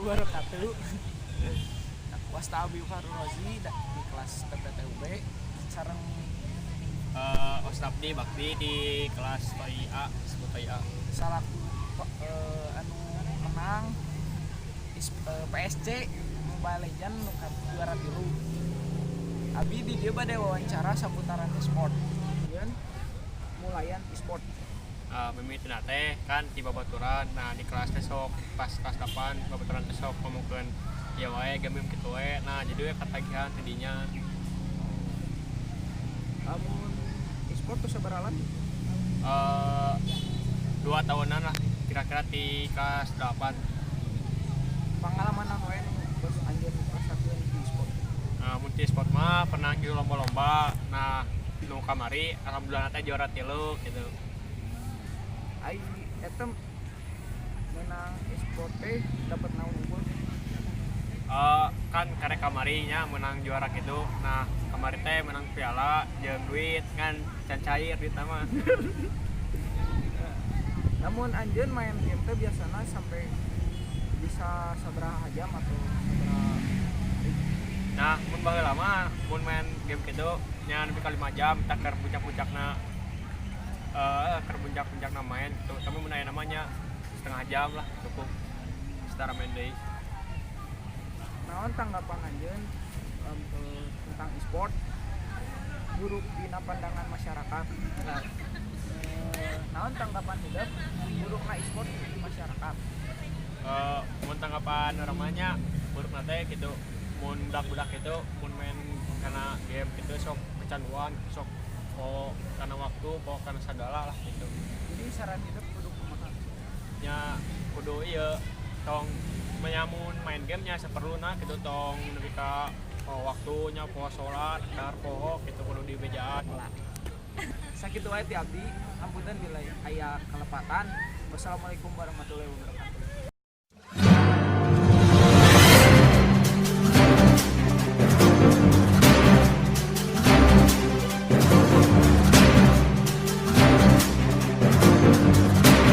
wabarakatuh. Wasta Abi Farurozi di kelas TPTUB sareng Ostabdi Bakti di kelas TOI A, disebut TOI A. salaku anu menang PSC Mobile Legend nu juara tilu. Abi di dieu bade wawancara seputaran e-sport. Kemudian mulayan e-sport. Mimitina teh kan di babaturan, nah di kelas teh sok pas kelas 8 babaturan teh sok ngomongkeun ya wae game kitu we. Nah jadi we katagihan tidinya. Amun e-sport tuh sabaralan? 2 tahunan lah kira-kira di kelas 8. Pengalaman anu we terus anjeun rasakeun di e-sport. Multi sport mah pernah di lomba-lomba. Nah nu kamari alhamdulillah teh juara 3 gitu. Ai eta menang e-sport teh dapat naon unggul? Kan karek kamarinya menang juara gitu. Nah kamari teh menang piala jeung duit kan can cair duit mah. Namun anjeun main game teh biasana sampai bisa sabaraha jam atau sabaraha hari? Nah mun baheula mah mun main game kitu nya nepi ka 5 jam tak keur puncak-puncakna keur puncak-puncakna main gitu. Tapi mun aya namanya setengah jam lah cukup setara main deui. Naon tanggapan anjeun tentang e-sport buruk dina pandangan masyarakat? Naon tanggapan hidup burukna e-sport di masyarakat? Mun tanggapan urang mah nya burukna teh gitu. Mun budak-budak itu mun main karena game gitu sok kecanduan, sok karena waktu, karena segala lah gitu. Jadi saran hidup kudu kumaha? Nya kudu ieu tong menyamun main game nya saperluna gitu tong nepi ka waktunya poho salat, dar poho gitu kudu dibejaan. Sakitu wae ti abdi, ampunten bila aya kalepatan. Wassalamualaikum warahmatullahi wabarakatuh.